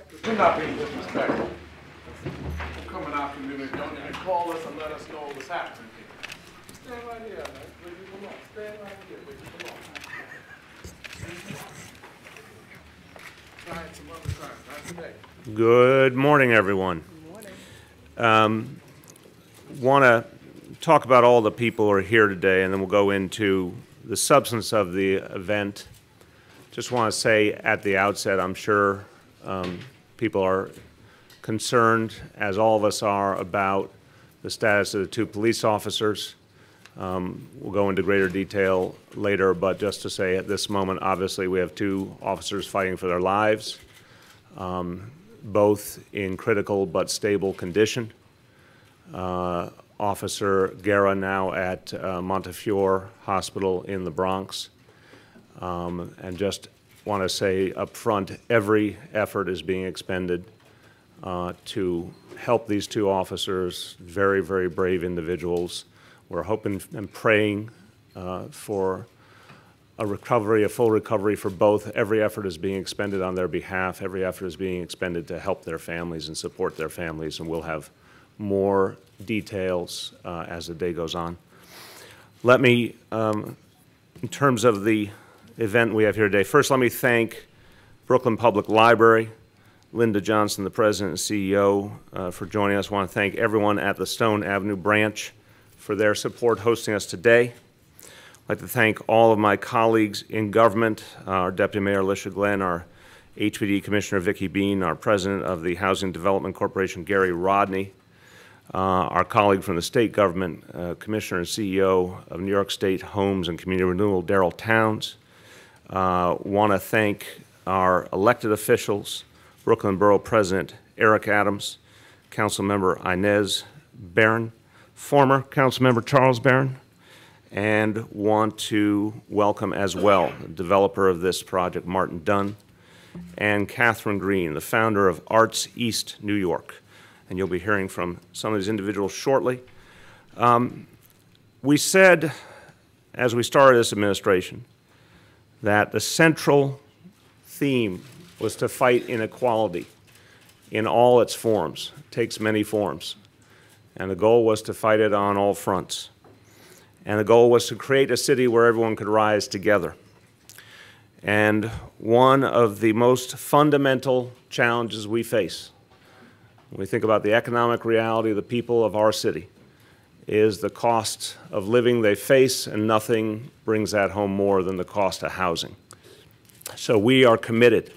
We're not being disrespectful. Come in our community, don't even call us and let us know what's happening here. Stand right here, man. Where you belong. Stand right here where you belong. Try it some other time, not today. Good morning, everyone. Good morning. Want to talk about all the people who are here today, and then we'll go into the substance of the event. Just want to say at the outset, I'm sure people are concerned, as all of us are, about the status of the two police officers. We'll go into greater detail later, but just to say at this moment, obviously we have two officers fighting for their lives, both in critical but stable condition. Officer Guerra now at Montefiore Hospital in the Bronx. And just want to say up front, every effort is being expended to help these two officers, very, very brave individuals. We're hoping and praying for a recovery, a full recovery for both. Every effort is being expended on their behalf. Every effort is being expended to help their families and support their families, and we'll have more details as the day goes on. Let me, in terms of the event we have here today, first let me thank Brooklyn Public Library, Linda Johnson, the president and CEO, for joining us. I want to thank everyone at the Stone Avenue branch for their support hosting us today. I'd like to thank all of my colleagues in government, our Deputy Mayor Alicia Glenn, our HPD Commissioner Vicki Bean, our President of the Housing Development Corporation, Gary Rodney, our colleague from the state government, Commissioner and CEO of New York State Homes and Community Renewal, Darrell Towns. Want to thank our elected officials, Brooklyn Borough President Eric Adams, Councilmember Inez Barron, former Councilmember Charles Barron, and want to welcome as well the developer of this project, Martin Dunn, and Catherine Green, the founder of Arts East New York. And you'll be hearing from some of these individuals shortly. We said, as we started this administration, that the central theme was to fight inequality in all its forms. It takes many forms. And the goal was to fight it on all fronts. And the goal was to create a city where everyone could rise together. And one of the most fundamental challenges we face when we think about the economic reality of the people of our city is the cost of living they face, and nothing brings that home more than the cost of housing. So we are committed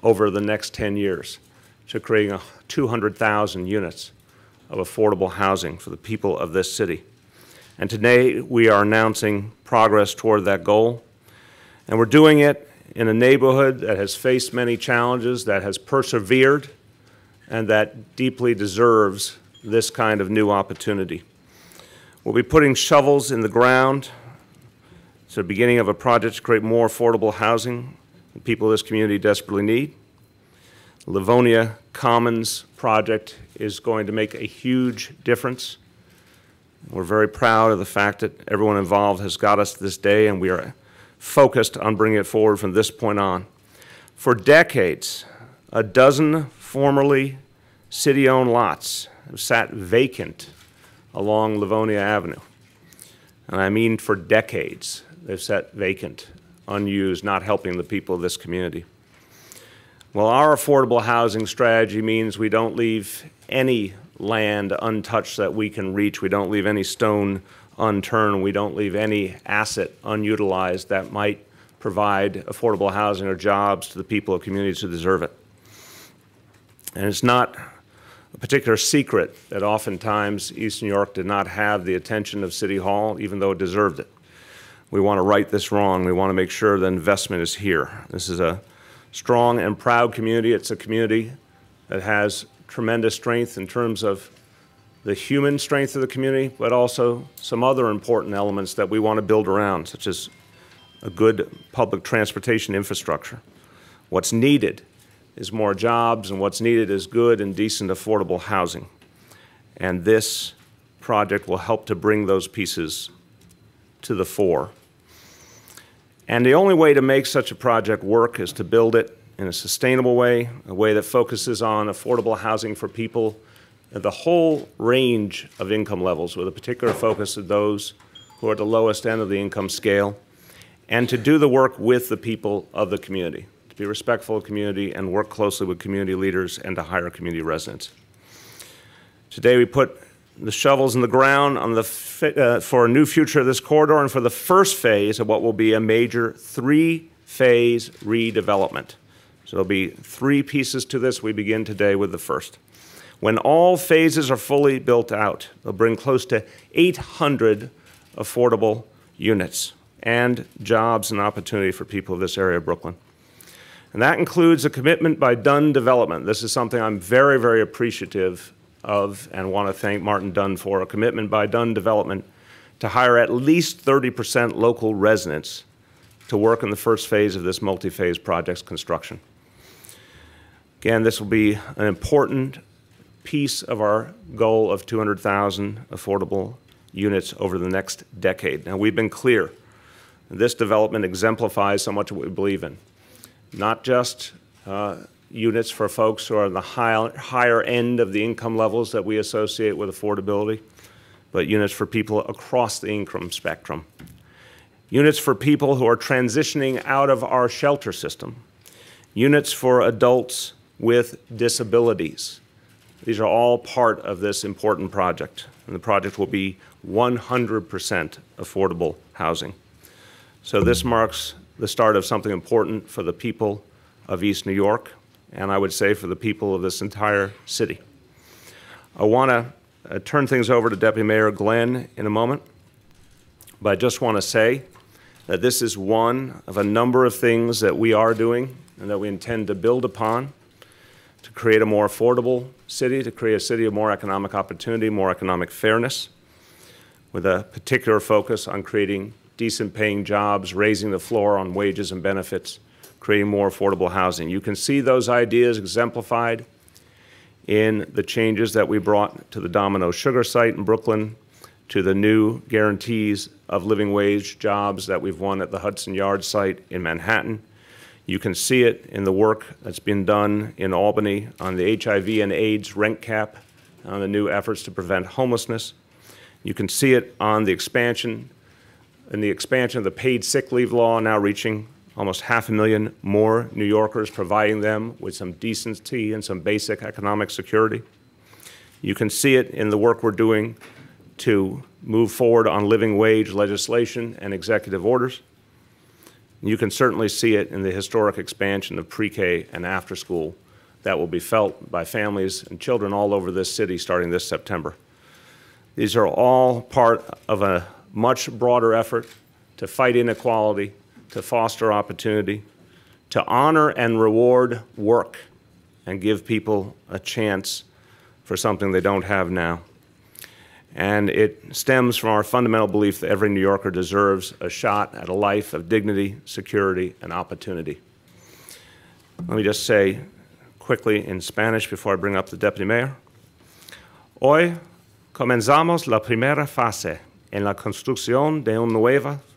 over the next 10 years to creating 200,000 units of affordable housing for the people of this city. And today we are announcing progress toward that goal. And we're doing it in a neighborhood that has faced many challenges, that has persevered, and that deeply deserves this kind of new opportunity. We'll be putting shovels in the ground. It's the beginning of a project to create more affordable housing that people of this community desperately need. The Livonia Commons project is going to make a huge difference. We're very proud of the fact that everyone involved has got us to this day, and we are focused on bringing it forward from this point on. For decades, a dozen formerly city-owned lots have sat vacant along Livonia Avenue. And I mean for decades, they've sat vacant, unused, not helping the people of this community. Well, our affordable housing strategy means we don't leave any land untouched that we can reach. We don't leave any stone unturned. We don't leave any asset unutilized that might provide affordable housing or jobs to the people of communities who deserve it. And it's not a particular secret that oftentimes East New York did not have the attention of City Hall, even though it deserved it. We want to right this wrong. We want to make sure the investment is here. This is a strong and proud community. It's a community that has tremendous strength in terms of the human strength of the community, but also some other important elements that we want to build around, such as a good public transportation infrastructure. What's needed is more jobs, and what's needed is good and decent affordable housing. And this project will help to bring those pieces to the fore. And the only way to make such a project work is to build it in a sustainable way, a way that focuses on affordable housing for people at the whole range of income levels, with a particular focus of those who are at the lowest end of the income scale, and to do the work with the people of the community, to be respectful of community and work closely with community leaders and to hire community residents. Today we put the shovels in the ground on the for a new future of this corridor and for the first phase of what will be a major three-phase redevelopment. So there'll be three pieces to this. We begin today with the first. When all phases are fully built out, they'll bring close to 800 affordable units and jobs and opportunity for people of this area of Brooklyn. And that includes a commitment by Dunn Development. This is something I'm very, very appreciative of and want to thank Martin Dunn for, a commitment by Dunn Development to hire at least 30% local residents to work in the first phase of this multi-phase project's construction. Again, this will be an important piece of our goal of 200,000 affordable units over the next decade. Now, we've been clear. This development exemplifies so much of what we believe in. Not just units for folks who are on the higher end of the income levels that we associate with affordability, but units for people across the income spectrum. Units for people who are transitioning out of our shelter system. Units for adults with disabilities. These are all part of this important project, and the project will be 100% affordable housing. So this marks the start of something important for the people of East New York, and I would say for the people of this entire city. I want to turn things over to Deputy Mayor Glenn in a moment, but I just want to say that this is one of a number of things that we are doing and that we intend to build upon to create a more affordable city, to create a city of more economic opportunity, more economic fairness, with a particular focus on creating decent paying jobs, raising the floor on wages and benefits, creating more affordable housing. You can see those ideas exemplified in the changes that we brought to the Domino Sugar site in Brooklyn, to the new guarantees of living wage jobs that we've won at the Hudson Yards site in Manhattan. You can see it in the work that's been done in Albany on the HIV and AIDS rent cap, on the new efforts to prevent homelessness. You can see it on the expansion of the paid sick leave law, now reaching almost 500,000 more New Yorkers, providing them with some decency and some basic economic security. You can see it in the work we're doing to move forward on living wage legislation and executive orders. You can certainly see it in the historic expansion of pre-K and after school that will be felt by families and children all over this city starting this September. These are all part of a much broader effort to fight inequality, to foster opportunity, to honor and reward work and give people a chance for something they don't have now. And it stems from our fundamental belief that every New Yorker deserves a shot at a life of dignity, security, and opportunity. Let me just say quickly in Spanish before I bring up the Deputy Mayor. Hoy comenzamos la primera fase en la construcción de un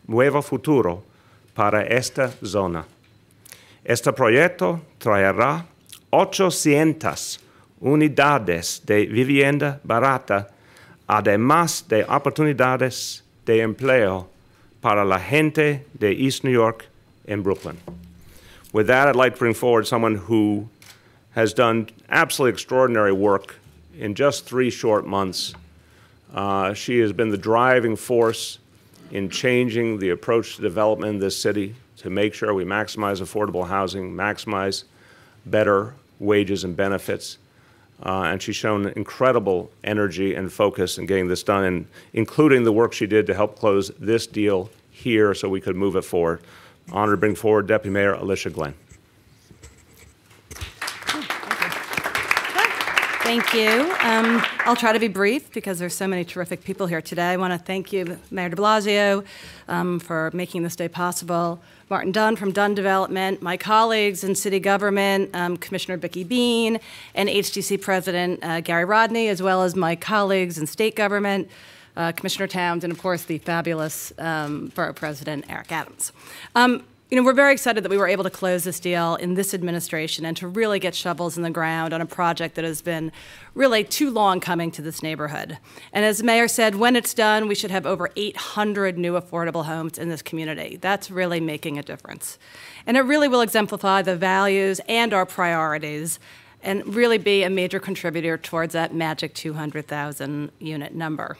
nuevo futuro para esta zona. Este proyecto traerá 800 unidades de vivienda barata, además de oportunidades de empleo para la gente de East New York and Brooklyn. With that, I'd like to bring forward someone who has done absolutely extraordinary work in just 3 short months. She has been the driving force in changing the approach to development in this city to make sure we maximize affordable housing, maximize better wages and benefits. And she's shown incredible energy and focus in getting this done, and including the work she did to help close this deal here so we could move it forward. Honored to bring forward Deputy Mayor Alicia Glenn. Thank you. I'll try to be brief because there's so many terrific people here today. I want to thank you, Mayor de Blasio, for making this day possible. Martin Dunn from Dunn Development, my colleagues in city government, Commissioner Vicki Bean, and HDC President Gary Rodney, as well as my colleagues in state government, Commissioner Towns, and of course the fabulous Borough President Eric Adams. we're very excited that we were able to close this deal in this administration and to really get shovels in the ground on a project that has been really too long coming to this neighborhood. And as the mayor said, when it's done, we should have over 800 new affordable homes in this community. That's really making a difference. And it really will exemplify the values and our priorities and really be a major contributor towards that magic 200,000 unit number.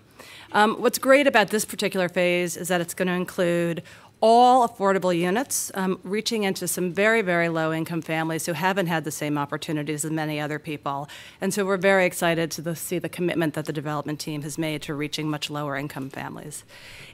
What's great about this particular phase is that it's going to include all affordable units, reaching into some very, very low-income families who haven't had the same opportunities as many other people. And so we're very excited to see the commitment that the development team has made to reaching much lower-income families.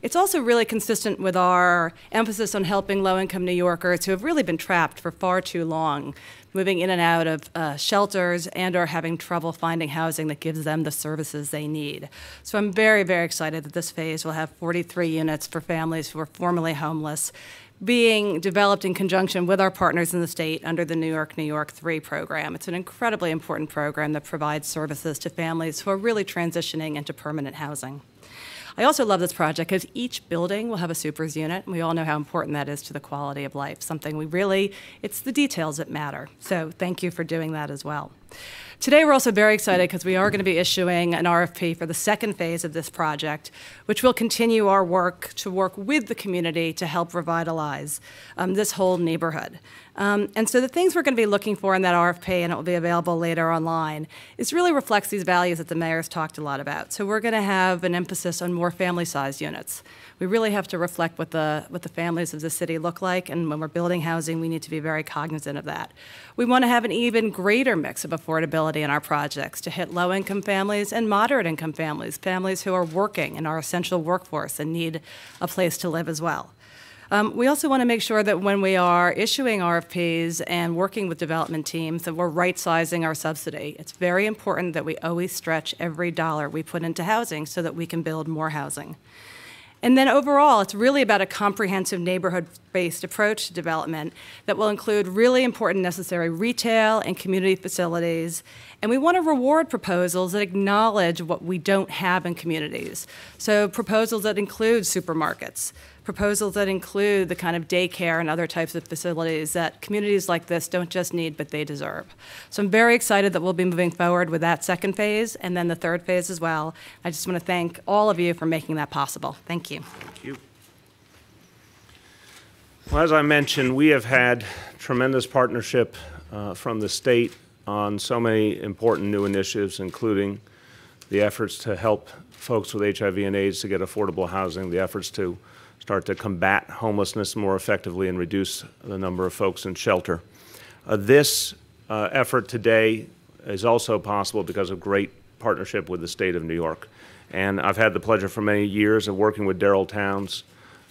It's also really consistent with our emphasis on helping low-income New Yorkers who have really been trapped for far too long, moving in and out of shelters and or having trouble finding housing that gives them the services they need. So I'm very, very excited that this phase will have 43 units for families who are formerly homeless, being developed in conjunction with our partners in the state under the New York 3 program. It's an incredibly important program that provides services to families who are really transitioning into permanent housing. I also love this project because each building will have a supers unit, and we all know how important that is to the quality of life, something it's the details that matter. So thank you for doing that as well. Today we're also very excited because we are going to be issuing an RFP for the second phase of this project, which will continue our work to work with the community to help revitalize this whole neighborhood. And so the things we're going to be looking for in that RFP, and it will be available later online, is really reflects these values that the mayor's talked a lot about. So we're going to have an emphasis on more family-sized units. We really have to reflect what the families of the city look like, and when we're building housing, we need to be very cognizant of that. We want to have an even greater mix of affordability in our projects to hit low-income families and moderate-income families, families who are working in our essential workforce and need a place to live as well. We also want to make sure that when we are issuing RFPs and working with development teams that we're right-sizing our subsidy. It's very important that we always stretch every dollar we put into housing so that we can build more housing. And then overall, it's really about a comprehensive neighborhood-based approach to development that will include really important necessary retail and community facilities. And we want to reward proposals that acknowledge what we don't have in communities. So proposals that include supermarkets, proposals that include the kind of daycare and other types of facilities that communities like this don't just need, but they deserve. So I'm very excited that we'll be moving forward with that second phase and then the third phase as well. I just want to thank all of you for making that possible. Thank you. Thank you. Well, as I mentioned, we have had tremendous partnership from the state on so many important new initiatives, including the efforts to help folks with HIV and AIDS to get affordable housing, the efforts to start to combat homelessness more effectively and reduce the number of folks in shelter. This effort today is also possible because of great partnership with the state of New York. And I've had the pleasure for many years of working with Darrell Towns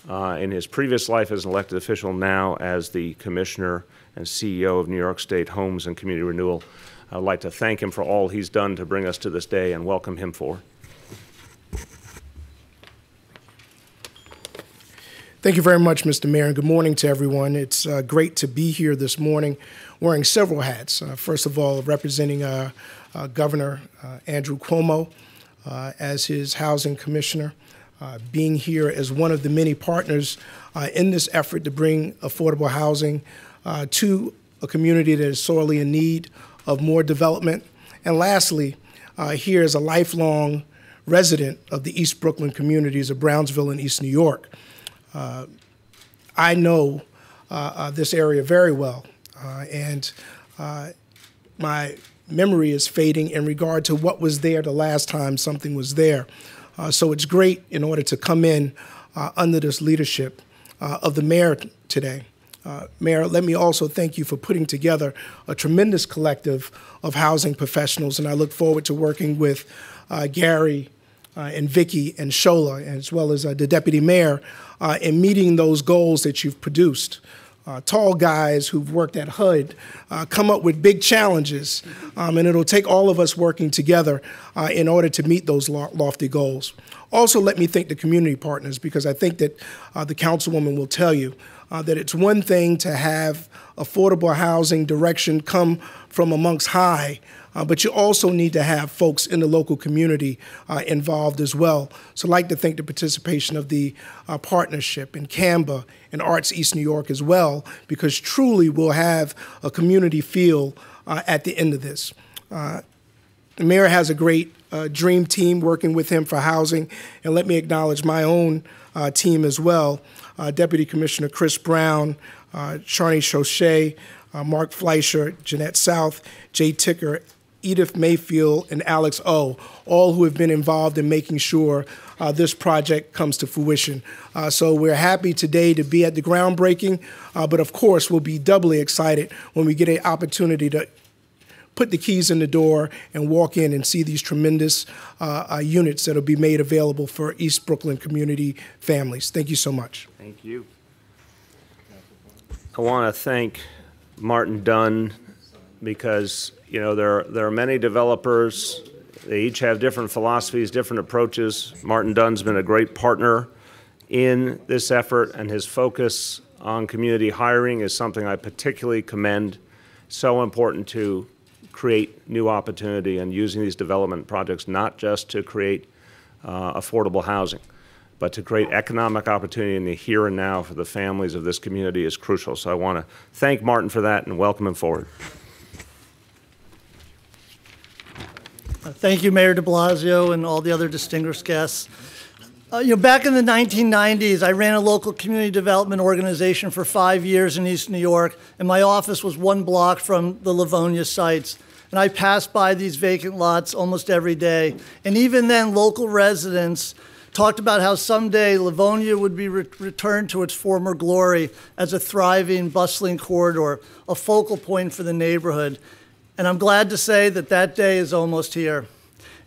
in his previous life as an elected official, now as the Commissioner and CEO of New York State Homes and Community Renewal. I'd like to thank him for all he's done to bring us to this day and welcome him forward. Thank you very much, Mr. Mayor, and good morning to everyone. It's great to be here this morning wearing several hats. First of all, representing Governor Andrew Cuomo as his housing commissioner, being here as one of the many partners in this effort to bring affordable housing to a community that is sorely in need of more development. And lastly, here as a lifelong resident of the East Brooklyn communities of Brownsville and East New York. I know this area very well, and my memory is fading in regard to what was there the last time something was there. So it's great in order to come in under this leadership of the mayor today. Mayor, let me also thank you for putting together a tremendous collective of housing professionals, and I look forward to working with Gary and Vicky and Shola, as well as the deputy mayor, in meeting those goals that you've produced. Tall guys who've worked at HUD come up with big challenges, and it'll take all of us working together in order to meet those lofty goals. Also, let me thank the community partners, because I think that the councilwoman will tell you that it's one thing to have affordable housing direction come from amongst high, but you also need to have folks in the local community involved as well. So I'd like to thank the participation of the partnership in Canva and Arts East New York as well, because truly we'll have a community feel at the end of this. The mayor has a great dream team working with him for housing, and let me acknowledge my own team as well. Deputy Commissioner Chris Brown, Sharni Shochet, Mark Fleischer, Jeanette South, Jay Ticker, Edith Mayfield, and Alex O, all who have been involved in making sure this project comes to fruition. So we're happy today to be at the groundbreaking, but of course we'll be doubly excited when we get an opportunity to put the keys in the door and walk in and see these tremendous units that will be made available for East Brooklyn community families. Thank you so much. Thank you. I want to thank Martin Dunn, because there are many developers. They each have different philosophies, different approaches. Martin Dunn's been a great partner in this effort, and his focus on community hiring is something I particularly commend. So important to create new opportunity and using these development projects not just to create affordable housing, but to create economic opportunity in the here and now for the families of this community is crucial. So I want to thank Martin for that and welcome him forward. Thank you, Mayor de Blasio and all the other distinguished guests. Back in the 1990s, I ran a local community development organization for 5 years in East New York, and my office was 1 block from the Livonia sites. And I passed by these vacant lots almost every day. And even then, local residents talked about how someday Livonia would be returned to its former glory as a thriving, bustling corridor, a focal point for the neighborhood. And I'm glad to say that that day is almost here.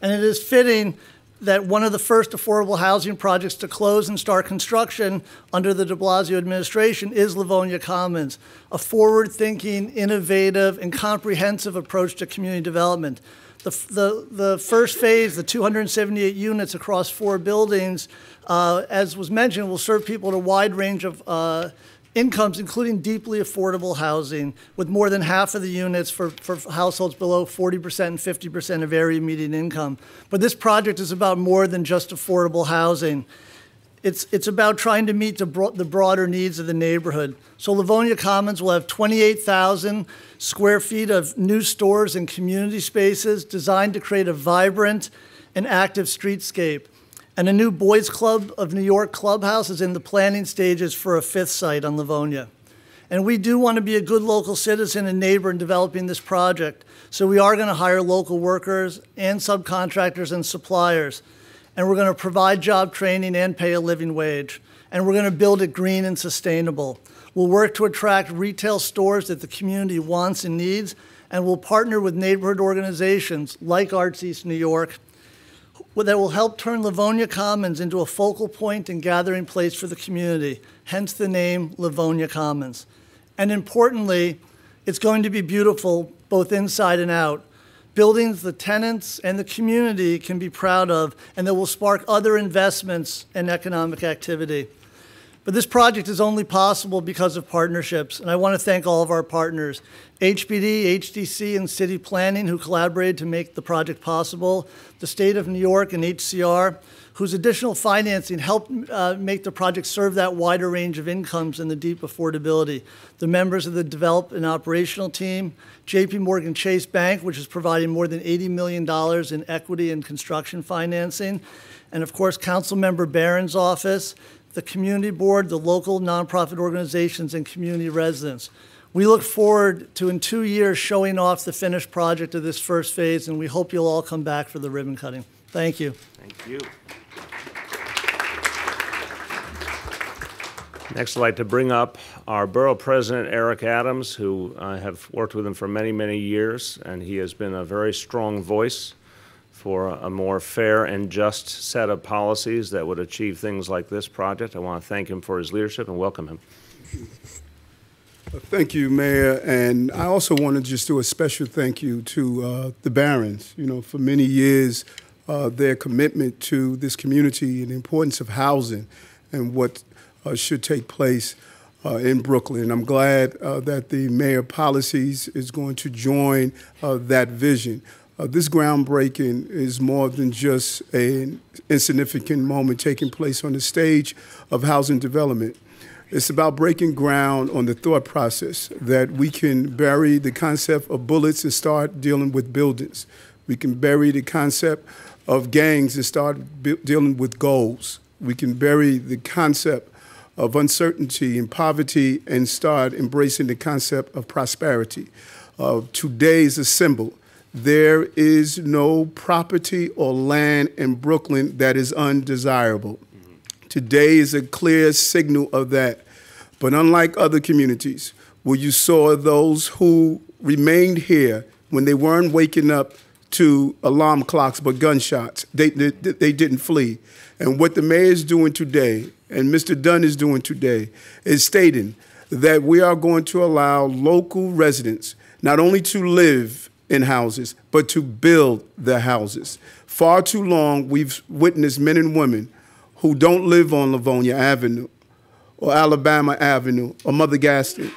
And it is fitting that one of the first affordable housing projects to close and start construction under the de Blasio administration is Livonia Commons, a forward-thinking, innovative, and comprehensive approach to community development. The first phase, the 278 units across 4 buildings, as was mentioned, will serve people at a wide range of incomes, including deeply affordable housing, with more than half of the units for households below 40% and 50% of area median income. But this project is about more than just affordable housing. It's about trying to meet the broader needs of the neighborhood. So Livonia Commons will have 28,000 square feet of new stores and community spaces designed to create a vibrant and active streetscape. And a new Boys Club of New York clubhouse is in the planning stages for a 5th site on Livonia. And we do want to be a good local citizen and neighbor in developing this project. So we are going to hire local workers and subcontractors and suppliers. And we're going to provide job training and pay a living wage. And we're going to build it green and sustainable. We'll work to attract retail stores that the community wants and needs. And we'll partner with neighborhood organizations like Arts East New York that will help turn Livonia Commons into a focal point and gathering place for the community, hence the name Livonia Commons. And importantly, it's going to be beautiful both inside and out. Buildings the tenants and the community can be proud of, and that will spark other investments and economic activity. But this project is only possible because of partnerships, and I want to thank all of our partners, HPD, HDC, and City Planning, who collaborated to make the project possible, the State of New York and HCR, whose additional financing helped make the project serve that wider range of incomes and the deep affordability, the members of the Develop and Operational Team, JP Morgan Chase Bank, which is providing more than $80 million in equity and construction financing, and of course, Councilmember Barron's office, the community board, the local nonprofit organizations, and community residents. We look forward to, in 2 years, showing off the finished project of this first phase, and we hope you'll all come back for the ribbon cutting. Thank you. Thank you. Next, I'd like to bring up our Borough President, Eric Adams, who I have worked with him for many, many years, and he has been a very strong voice for a more fair and just set of policies that would achieve things like this project. I want to thank him for his leadership and welcome him. Thank you, Mayor. And I also want to just do a special thank you to the Barrons. For many years, their commitment to this community and the importance of housing and what should take place in Brooklyn. I'm glad that the mayor policies is going to join that vision. This groundbreaking is more than just an insignificant moment taking place on the stage of housing development. It's about breaking ground on the thought process that we can bury the concept of bullets and start dealing with buildings. We can bury the concept of gangs and start dealing with goals. We can bury the concept of uncertainty and poverty and start embracing the concept of prosperity. Today is a symbol. There is no property or land in Brooklyn that is undesirable. Today is a clear signal of that. But unlike other communities, where you saw those who remained here when they weren't waking up to alarm clocks but gunshots, they didn't flee. And what the mayor is doing today, and Mr. Dunn is doing today, is stating that we are going to allow local residents not only to live in houses, but to build the houses. Far too long, we've witnessed men and women who don't live on Livonia Avenue or Alabama Avenue or Mother Gaston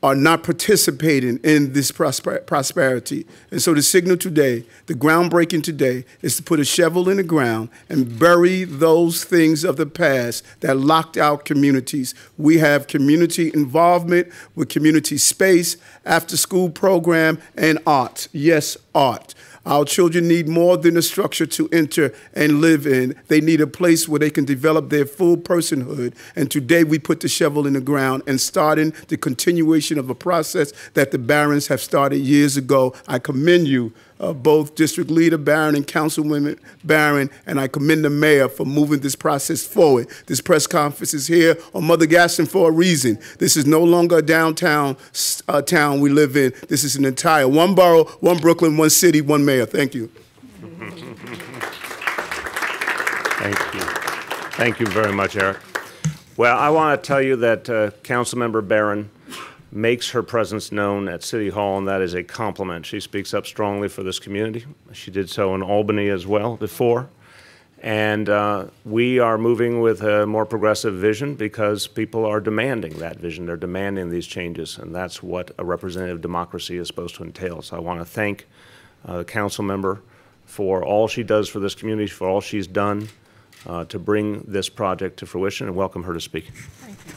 are not participating in this prosperity. And so the signal today, the groundbreaking today, is to put a shovel in the ground and bury those things of the past that locked out communities. We have community involvement with community space, after-school program, and art. Yes, art. Our children need more than a structure to enter and live in. They need a place where they can develop their full personhood. And today we put the shovel in the ground and starting the continuation of a process that the Barons have started years ago. I commend you, both District Leader Barron and Councilwoman Barron, and I commend the mayor for moving this process forward. This press conference is here on Mother Gaston for a reason. This is no longer a downtown town we live in. This is an entire one borough, one Brooklyn, one city, one mayor. Thank you. Thank you. Thank you very much, Eric. Well, I want to tell you that Councilmember Barron makes her presence known at City Hall, and that is a compliment. She speaks up strongly for this community. She did so in Albany as well before. And we are moving with a more progressive vision because people are demanding that vision. They're demanding these changes, and that's what a representative democracy is supposed to entail. So I want to thank the council member for all she does for this community, for all she's done to bring this project to fruition, and welcome her to speak. Thank you.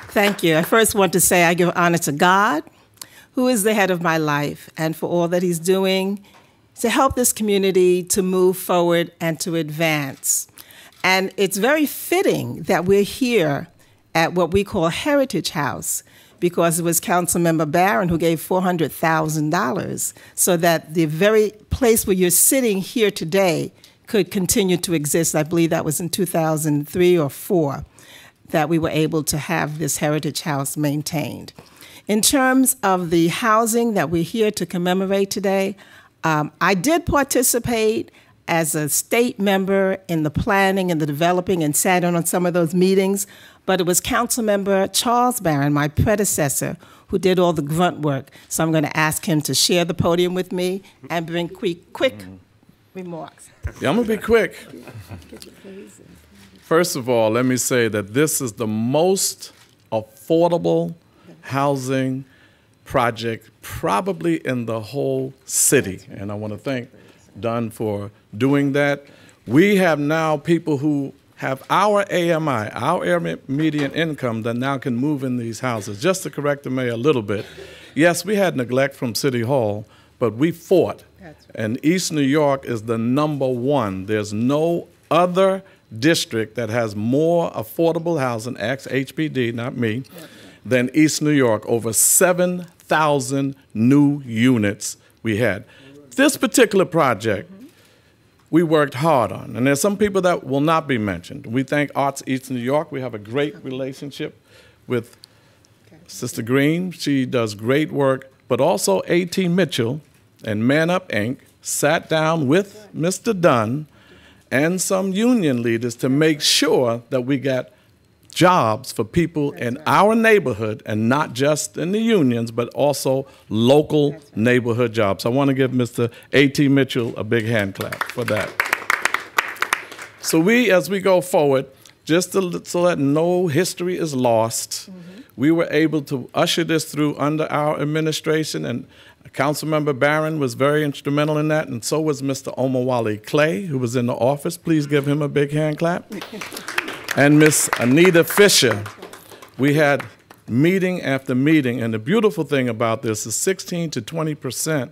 Thank you. I first want to say I give honor to God, who is the head of my life, and for all that he's doing to help this community to move forward and to advance. And it's very fitting that we're here at what we call Heritage House, because it was Councilmember Barron who gave $400,000 so that the very place where you're sitting here today could continue to exist. I believe that was in 2003 or 4 that we were able to have this Heritage House maintained. In terms of the housing that we're here to commemorate today, I did participate as a state member in the planning and the developing and sat in on some of those meetings, but it was Councilmember Charles Barron, my predecessor, who did all the grunt work. So I'm going to ask him to share the podium with me and bring quick remarks. Yeah, I'm going to be quick. First of all, let me say that this is the most affordable housing project probably in the whole city. And I want to thank Dunn for doing that. We have now people who have our AMI, our area median income, that now can move in these houses. Just to correct the mayor a little bit, yes, we had neglect from City Hall, but we fought. That's right. And East New York is the #1. There's no other district that has more affordable housing, ex-HPD, not me, than East New York. Over 7,000 new units we had. This particular project, we worked hard on, and there's some people that will not be mentioned. We thank Arts East New York. We have a great relationship with Sister Green. She does great work, but also A.T. Mitchell and Man Up Inc. sat down with Mr. Dunn and some union leaders to make sure that we got jobs for people in our neighborhood, and not just in the unions, but also local neighborhood jobs. I want to give Mr. A.T. Mitchell a big hand clap for that. So as we go forward, so that no history is lost, we were able to usher this through under our administration, and Councilmember Barron was very instrumental in that, and so was Mr. Omawale Clay, who was in the office. Please give him a big hand clap. And Miss Anita Fisher. We had meeting after meeting, and the beautiful thing about this is 16 to 20%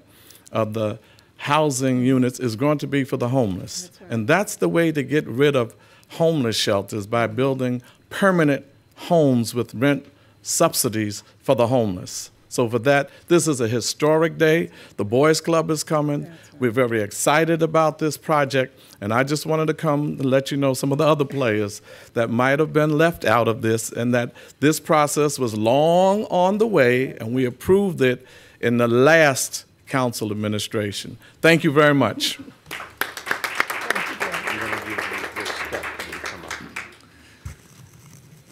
of the housing units is going to be for the homeless. That's right. And that's the way to get rid of homeless shelters, by building permanent homes with rent subsidies for the homeless. So for that, this is a historic day. The Boys Club is coming. Right. We're very excited about this project, and I just wanted to come and let you know some of the other players that might have been left out of this, and that this process was long on the way, and we approved it in the last council administration. Thank you very much.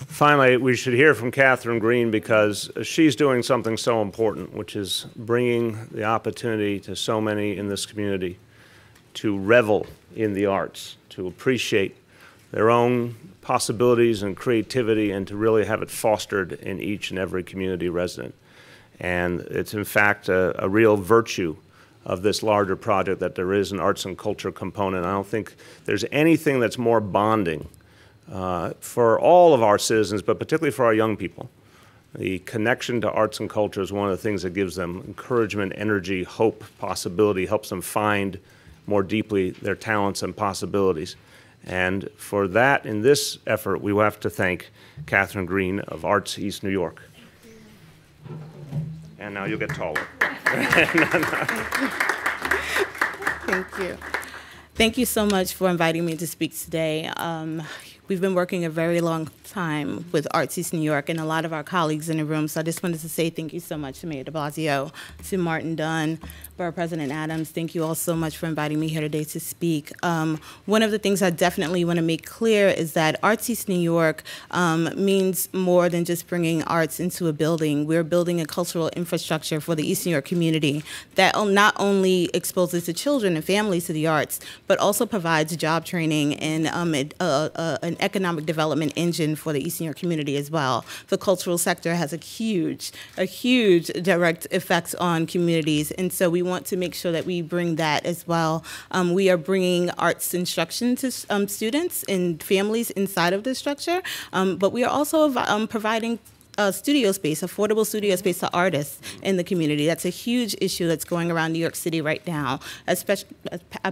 Finally, we should hear from Catherine Green, because she's doing something so important, which is bringing the opportunity to so many in this community to revel in the arts, to appreciate their own possibilities and creativity, and to really have it fostered in each and every community resident. And it's in fact a real virtue of this larger project that there is an arts and culture component. I don't think there's anything that's more bonding for all of our citizens, but particularly for our young people. The connection to arts and culture is one of the things that gives them encouragement, energy, hope, possibility, helps them find more deeply their talents and possibilities. And for that, in this effort, we will have to thank Catherine Green of Arts East New York. And now you'll get taller. Thank you. Thank you so much for inviting me to speak today. We've been working a very long time with Arts East New York and a lot of our colleagues in the room, so I just wanted to say thank you so much to Mayor de Blasio, to Martin Dunn, Borough President Adams. Thank you all so much for inviting me here today to speak. One of the things I definitely want to make clear is that Arts East New York means more than just bringing arts into a building. We're building a cultural infrastructure for the East New York community that not only exposes the children and families to the arts, but also provides job training and an economic development engine for the East New York community as well. The cultural sector has a huge direct effects on communities, and so we want to make sure that we bring that as well. We are bringing arts instruction to students and families inside of this structure, but we are also providing studio space, affordable studio space to artists in the community. That's a huge issue that's going around New York City right now, especially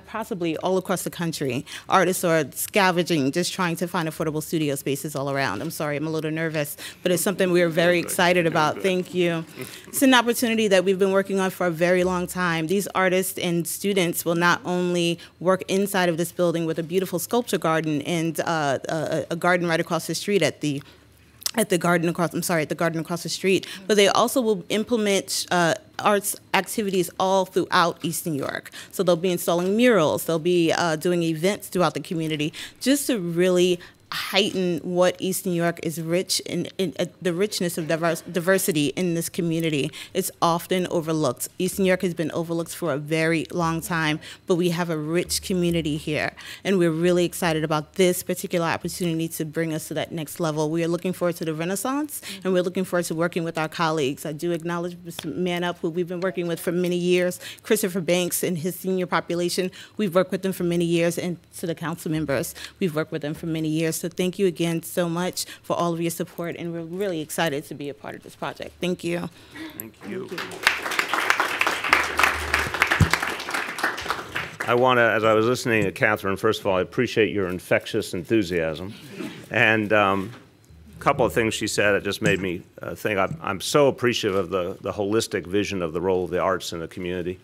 possibly all across the country. Artists are scavenging, just trying to find affordable studio spaces all around. I'm sorry, I'm a little nervous, but it's something we're very excited about. Thank you. It's an opportunity that we've been working on for a very long time. These artists and students will not only work inside of this building with a beautiful sculpture garden and a garden right across the street at the garden across the street, but they also will implement arts activities all throughout East New York. So they'll be installing murals, they'll be doing events throughout the community, just to really heighten what East New York is rich in the richness of diversity in this community. It's often overlooked. East New York has been overlooked for a very long time, but we have a rich community here, and we're really excited about this particular opportunity to bring us to that next level. We are looking forward to the Renaissance, and we're looking forward to working with our colleagues. I do acknowledge Mr. Man Up, who we've been working with for many years, Christopher Banks and his senior population. We've worked with them for many years, and to the council members, we've worked with them for many years. So thank you again so much for all of your support, and we're really excited to be a part of this project. Thank you. Thank you. I want to, as I was listening to Catherine, first of all, I appreciate your infectious enthusiasm. And a couple of things she said that just made me think. I'm so appreciative of the holistic vision of the role of the arts in the community.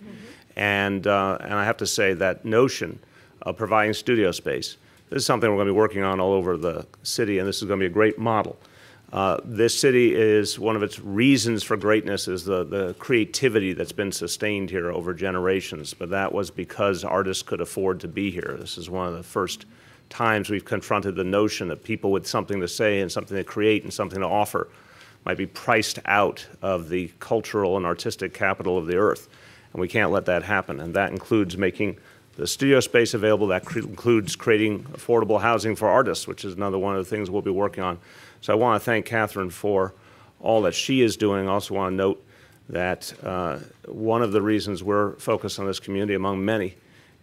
And I have to say that notion of providing studio space, this is something we're going to be working on all over the city, and this is going to be a great model. This city is, one of its reasons for greatness is the creativity that's been sustained here over generations, but that was because artists could afford to be here. This is one of the first times we've confronted the notion that people with something to say and something to create and something to offer might be priced out of the cultural and artistic capital of the earth, and we can't let that happen, and that includes making the studio space available. That includes creating affordable housing for artists, which is another one of the things we'll be working on. So I want to thank Catherine for all that she is doing. I also want to note that one of the reasons we're focused on this community, among many,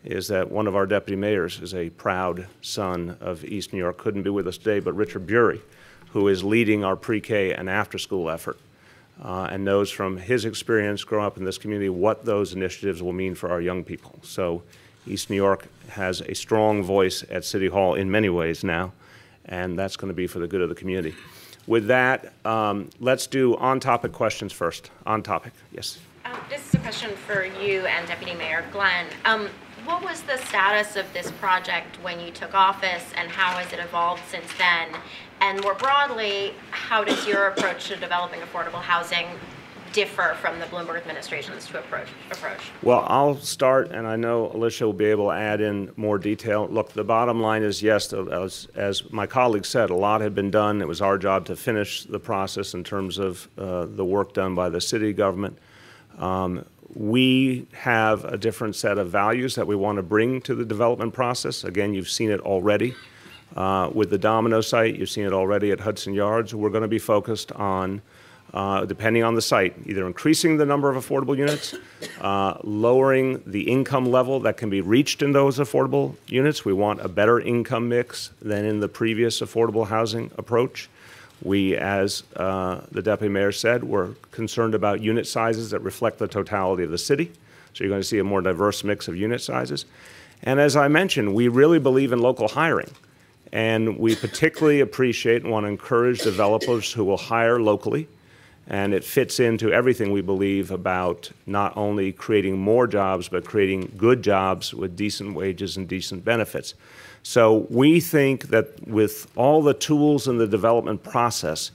is that one of our deputy mayors is a proud son of East New York. Couldn't be with us today, but Richard Bury, who is leading our pre-K and after-school effort, and knows from his experience growing up in this community what those initiatives will mean for our young people. So East New York has a strong voice at City Hall in many ways now, and that's going to be for the good of the community. With that, let's do on-topic questions first. On topic, yes. This is a question for you and Deputy Mayor Glenn. What was the status of this project when you took office, and how has it evolved since then? And more broadly, how does your approach to developing affordable housing differ from the Bloomberg administration's approach? Well, I'll start, and I know Alicia will be able to add in more detail. Look, the bottom line is yes, as my colleague said, a lot had been done. It was our job to finish the process in terms of the work done by the city government. We have a different set of values that we want to bring to the development process. Again, you've seen it already with the Domino site. You've seen it already at Hudson Yards. We're going to be focused on, depending on the site, either increasing the number of affordable units, lowering the income level that can be reached in those affordable units. We want a better income mix than in the previous affordable housing approach. We, as the Deputy Mayor said, we're concerned about unit sizes that reflect the totality of the city. So you're going to see a more diverse mix of unit sizes. And as I mentioned, we really believe in local hiring. And we particularly appreciate and want to encourage developers who will hire locally. And it fits into everything we believe about not only creating more jobs, but creating good jobs with decent wages and decent benefits. So we think that with all the tools in the development process,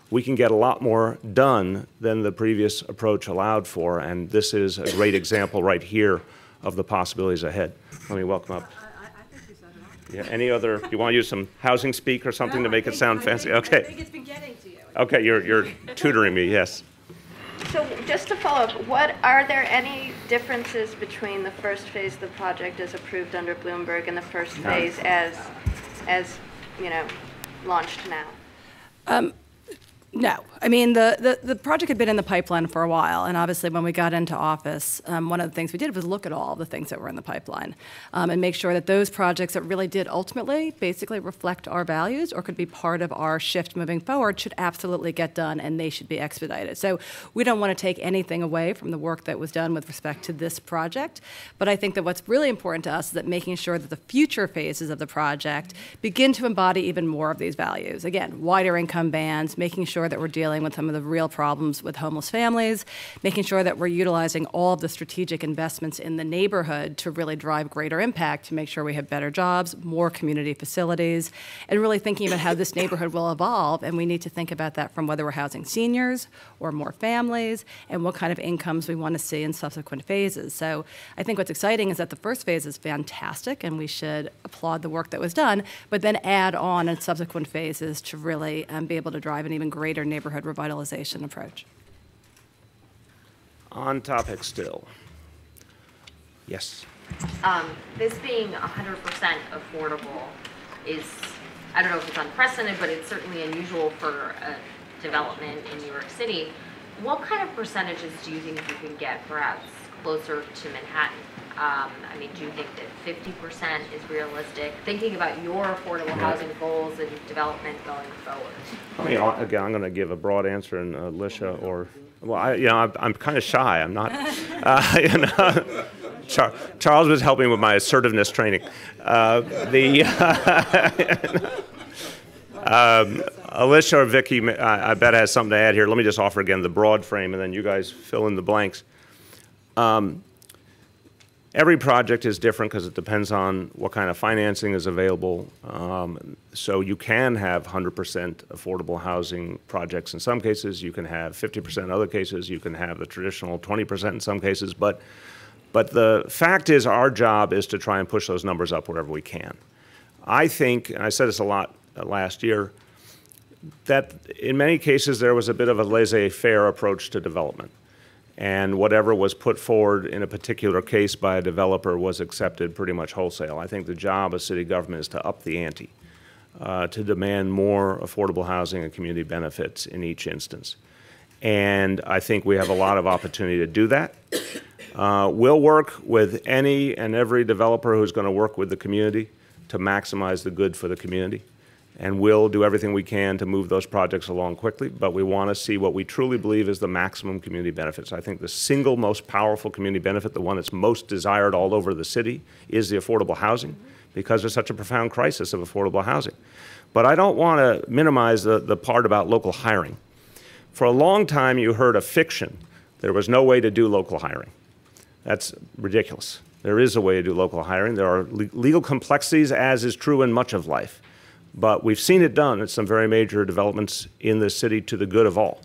we can get a lot more done than the previous approach allowed for, and this is a great example right here of the possibilities ahead. Let me welcome up. I think you said it all. Yeah, any other, do you want to use some housing speak or something to make it sound fancy? Okay. I think it's been getting to you. Okay, you're tutoring me, yes. So just to follow up, are there any differences between the first phase of the project as approved under Bloomberg and the first phase as launched now? No. I mean, the project had been in the pipeline for a while, and obviously when we got into office, one of the things we did was look at all the things that were in the pipeline and make sure that those projects that really did ultimately basically reflect our values or could be part of our shift moving forward should absolutely get done, and they should be expedited. So we don't want to take anything away from the work that was done with respect to this project, but I think that what's really important to us is that making sure that the future phases of the project begin to embody even more of these values. Again, wider income bands, making sure that we're dealing with some of the real problems with homeless families, making sure that we're utilizing all of the strategic investments in the neighborhood to really drive greater impact, to make sure we have better jobs, more community facilities, and really thinking about how this neighborhood will evolve. And we need to think about that from whether we're housing seniors or more families and what kind of incomes we want to see in subsequent phases. So I think what's exciting is that the first phase is fantastic, and we should applaud the work that was done, but then add on in subsequent phases to really be able to drive an even greater neighborhood revitalization approach. On topic still. Yes. This being 100% affordable is, I don't know if it's unprecedented, but it's certainly unusual for a development in New York City. What kind of percentages do you think you can get perhaps closer to Manhattan? I mean, do you think that 50% is realistic? Thinking about your affordable housing goals and development going forward. I mean, again, I'm going to give a broad answer, and Alicia or, well, I'm kind of shy. I'm not, Charles was helping with my assertiveness training. Alicia or Vicky, I bet has something to add here. Let me just offer again the broad frame, and then you guys fill in the blanks. Every project is different because it depends on what kind of financing is available. So you can have 100% affordable housing projects in some cases. You can have 50% in other cases. You can have the traditional 20% in some cases. But the fact is, our job is to try and push those numbers up wherever we can. I think, and I said this a lot last year, that in many cases there was a bit of a laissez-faire approach to development. and whatever was put forward in a particular case by a developer was accepted pretty much wholesale. I think the job of city government is to up the ante, to demand more affordable housing and community benefits in each instance. And I think we have a lot of opportunity to do that. We'll work with any and every developer who's going to work with the community to maximize the good for the community. And we'll do everything we can to move those projects along quickly, but we want to see what we truly believe is the maximum community benefits. I think the single most powerful community benefit, the one that's most desired all over the city, is the affordable housing, because there's such a profound crisis of affordable housing. But I don't want to minimize the part about local hiring. For a long time, you heard a fiction. There was no way to do local hiring. That's ridiculous. There is a way to do local hiring. There are legal complexities, as is true in much of life. But we've seen it done at some very major developments in the city to the good of all.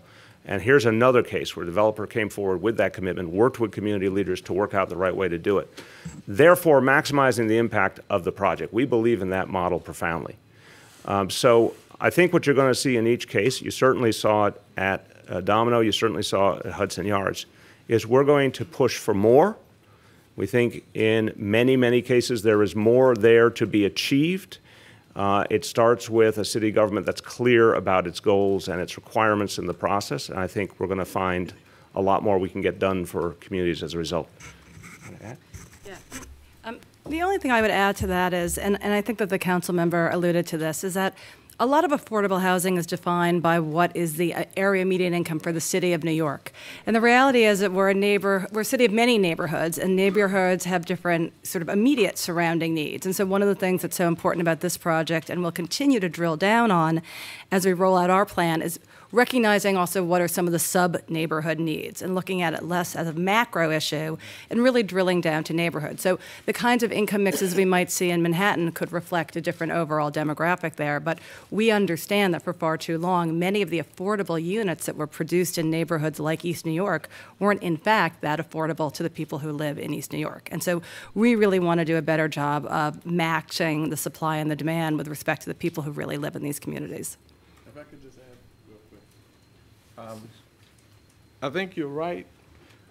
And here's another case where a developer came forward with that commitment, worked with community leaders to work out the right way to do it, therefore maximizing the impact of the project. We believe in that model profoundly. So I think what you're going to see in each case, you certainly saw it at Domino, you certainly saw it at Hudson Yards, is we're going to push for more. We think in many, many cases there is more there to be achieved. It starts with a city government that's clear about its goals and its requirements in the process, and I think we're going to find a lot more we can get done for communities as a result. Yeah. The only thing I would add to that is, and I think that the council member alluded to this, is that a lot of affordable housing is defined by what is the area median income for the city of New York. And the reality is that we're a city of many neighborhoods, and neighborhoods have different sort of immediate surrounding needs. And so one of the things that's so important about this project, and we'll continue to drill down on as we roll out our plan, is recognizing also what are some of the sub-neighborhood needs and looking at it less as a macro issue and really drilling down to neighborhoods. So the kinds of income mixes we might see in Manhattan could reflect a different overall demographic there, but we understand that for far too long, many of the affordable units that were produced in neighborhoods like East New York weren't in fact that affordable to the people who live in East New York. And so we really want to do a better job of matching the supply and the demand with respect to the people who really live in these communities. If I could just add real quick. I think you're right.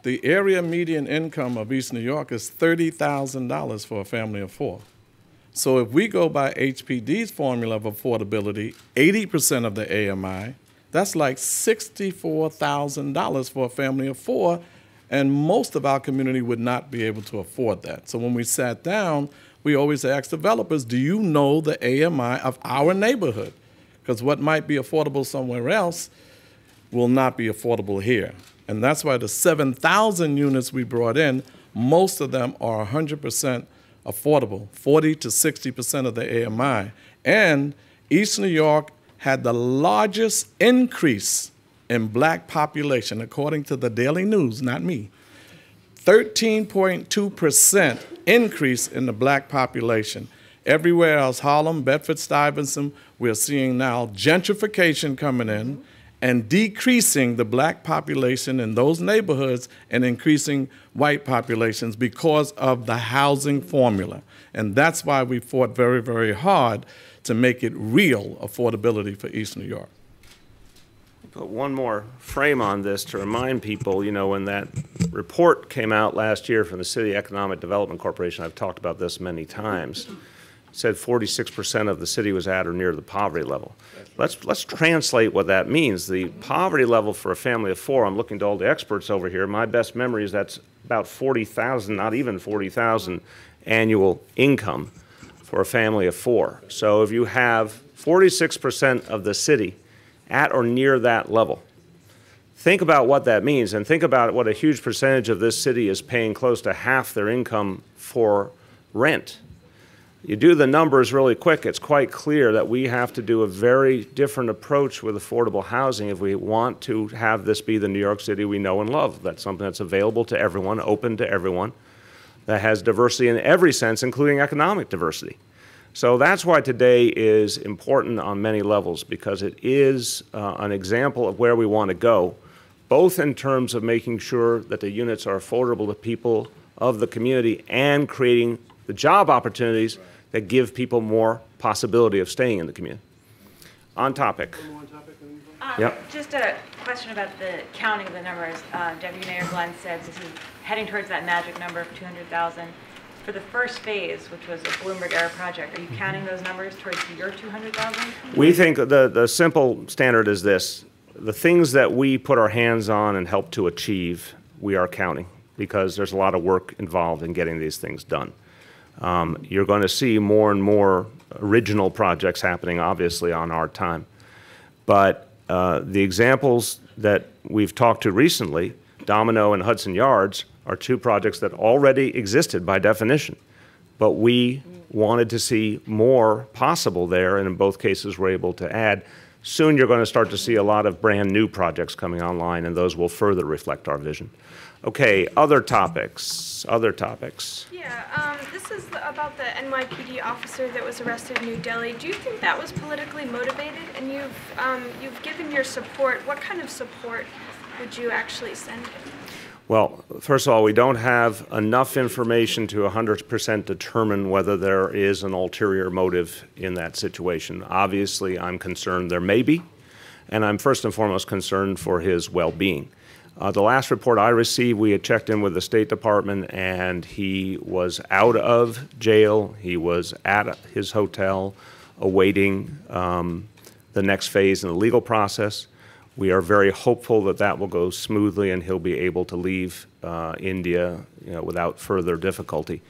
The area median income of East New York is $30,000 for a family of four. So if we go by HPD's formula of affordability, 80% of the AMI, that's like $64,000 for a family of four, and most of our community would not be able to afford that. So when we sat down, we always asked developers, do you know the AMI of our neighborhood? Because what might be affordable somewhere else will not be affordable here. And that's why the 7,000 units we brought in, most of them are 100% affordable, 40 to 60% of the AMI. And East New York had the largest increase in black population, according to the Daily News, not me. 13.2% increase in the black population. Everywhere else, Harlem, Bedford-Stuyvesant, we're seeing now gentrification coming in and decreasing the black population in those neighborhoods and increasing white populations because of the housing formula. And that's why we fought very, very hard to make it real affordability for East New York. Put one more frame on this to remind people, you know, when that report came out last year from the City Economic Development Corporation, I've talked about this many times, said 46% of the city was at or near the poverty level. Let's translate what that means. The poverty level for a family of four, I'm looking to all the experts over here, my best memory is that's about 40,000, not even 40,000 annual income for a family of four. So if you have 46% of the city at or near that level, think about what that means, and think about what a huge percentage of this city is paying close to half their income for rent. You do the numbers really quick, it's quite clear that we have to do a very different approach with affordable housing if we want to have this be the New York City we know and love. That's something that's available to everyone, open to everyone, that has diversity in every sense, including economic diversity. So that's why today is important on many levels, because it is an example of where we want to go, both in terms of making sure that the units are affordable to people of the community and creating the job opportunities that give people more possibility of staying in the community. On topic. Yep. Just a question about the counting of the numbers. Deputy Mayor Glenn said this is heading towards that magic number of 200,000. For the first phase, which was a Bloomberg-era project, are you counting those numbers towards your 200,000? We think the simple standard is this. The things that we put our hands on and help to achieve, we are counting, because there's a lot of work involved in getting these things done. You're going to see more and more original projects happening, obviously, on our time. But the examples that we've talked to recently, Domino and Hudson Yards, are two projects that already existed by definition. But we wanted to see more possible there, and in both cases we're able to add. Soon you're going to start to see a lot of brand new projects coming online, and those will further reflect our vision. Okay, other topics. Yeah, this is about the NYPD officer that was arrested in New Delhi. Do you think that was politically motivated? And you've given your support. What kind of support would you actually send him? Well, first of all, we don't have enough information to 100% determine whether there is an ulterior motive in that situation. Obviously, I'm concerned there may be, and I'm first and foremost concerned for his well-being. The last report I received, we had checked in with the State Department, and he was out of jail. He was at his hotel awaiting the next phase in the legal process. We are very hopeful that that will go smoothly and he'll be able to leave India, without further difficulty.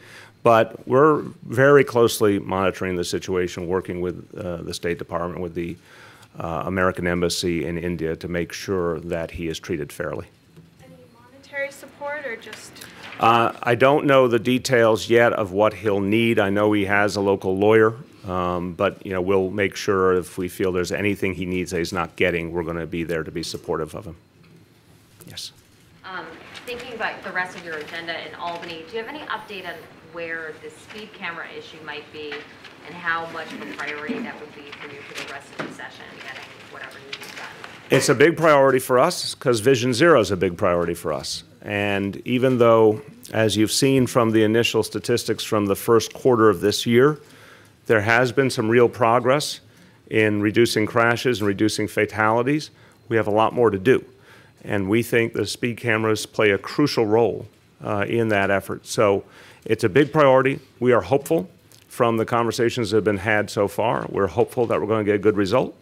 But we're very closely monitoring the situation, working with the State Department, with the American Embassy in India to make sure that he is treated fairly. Any monetary support or just? I don't know the details yet of what he'll need. I know he has a local lawyer. But we'll make sure if we feel there's anything he needs that he's not getting, we're going to be there to be supportive of him. Yes. Thinking about the rest of your agenda in Albany, do you have any update on where the speed camera issue might be and how much of a priority that would be for you for the rest of the session, getting whatever needs done? It's a big priority for us because Vision Zero is a big priority for us. And even though, as you've seen from the initial statistics from the first quarter of this year, there has been some real progress in reducing crashes and reducing fatalities. We have a lot more to do. And we think the speed cameras play a crucial role in that effort. So it's a big priority. We are hopeful from the conversations that have been had so far. We're hopeful that we're going to get a good result.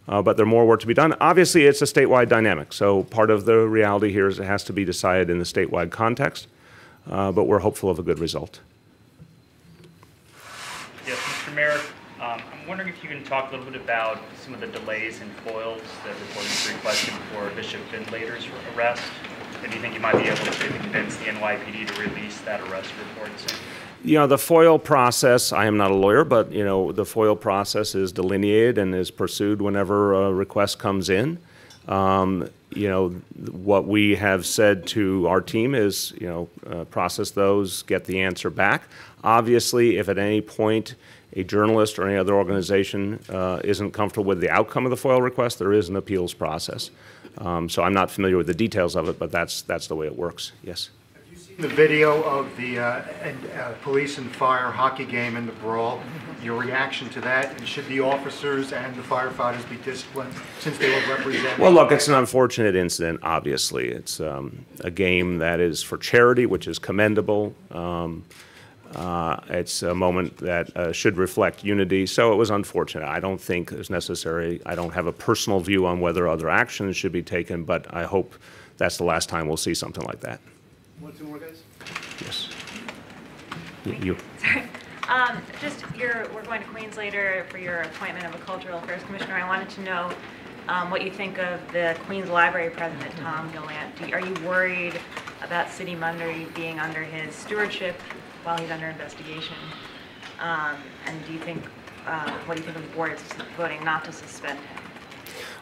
But there's more work to be done. Obviously, it's a statewide dynamic. So part of the reality here is it has to be decided in the statewide context. But we're hopeful of a good result. Yes, Mr. Mayor, I'm wondering if you can talk a little bit about some of the delays and foils that reporters requested for Bishop Findlater's arrest. And do you think you might be able to convince the NYPD to release that arrest report soon? The FOIL process, I am not a lawyer, but the FOIL process is delineated and is pursued whenever a request comes in. What we have said to our team is, process those, get the answer back. Obviously, if at any point a journalist or any other organization isn't comfortable with the outcome of the FOIL request, there is an appeals process. So I'm not familiar with the details of it, but that's the way it works. Yes. Have you seen the video of the police and fire hockey game in the brawl? Your reaction to that, and should the officers and the firefighters be disciplined since they were represented? Well, look, it's an unfortunate incident, obviously. It's a game that is for charity, which is commendable. It's a moment that should reflect unity, so it was unfortunate. I don't think it's necessary. I don't have a personal view on whether other actions should be taken, but I hope that's the last time we'll see something like that. One, two more, guys? Yes. You. Sorry. We're going to Queens later for your appointment of a Cultural Affairs Commissioner. I wanted to know what you think of the Queens Library President, Tom Gallant. Are you worried about City Monday being under his stewardship while he's under investigation? And what do you think of the board's voting not to suspend him?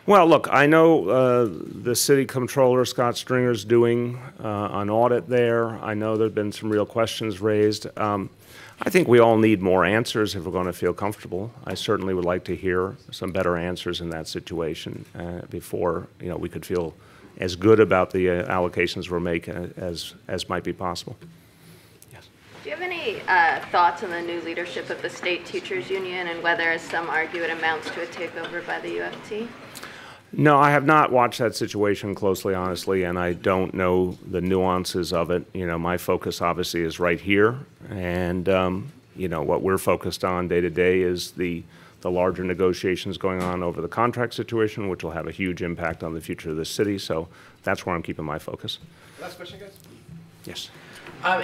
Well, look, I know the city comptroller, Scott Stringer's doing an audit there. I know there have been some real questions raised. I think we all need more answers if we're going to feel comfortable. I certainly would like to hear some better answers in that situation before we could feel as good about the allocations we're making as might be possible. Yes. Do you have any thoughts on the new leadership of the State Teachers Union and whether, as some argue, it amounts to a takeover by the UFT? No, I have not watched that situation closely, honestly, and I don't know the nuances of it. You know, my focus obviously is right here, and you know, what we're focused on day to day is the larger negotiations going on over the contract situation, which will have a huge impact on the future of this city. So that's where I'm keeping my focus. Last question, guys. Yes.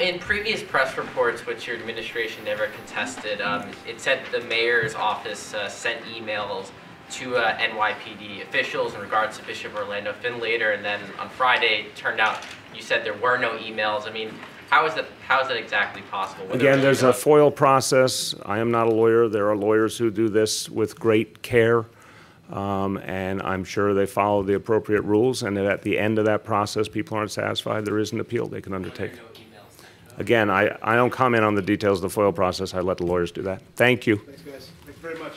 In previous press reports, which your administration never contested, it said the mayor's office sent emails to NYPD officials in regards to Bishop Orlando Finlater, and then on Friday, it turned out you said there were no emails. I mean, how is that exactly possible? Again, there's a FOIL process. I am not a lawyer. There are lawyers who do this with great care, and I'm sure they follow the appropriate rules, and that at the end of that process, people aren't satisfied, there is an appeal they can undertake. Again, I don't comment on the details of the FOIL process. I let the lawyers do that. Thank you. Thanks, guys. Thanks very much.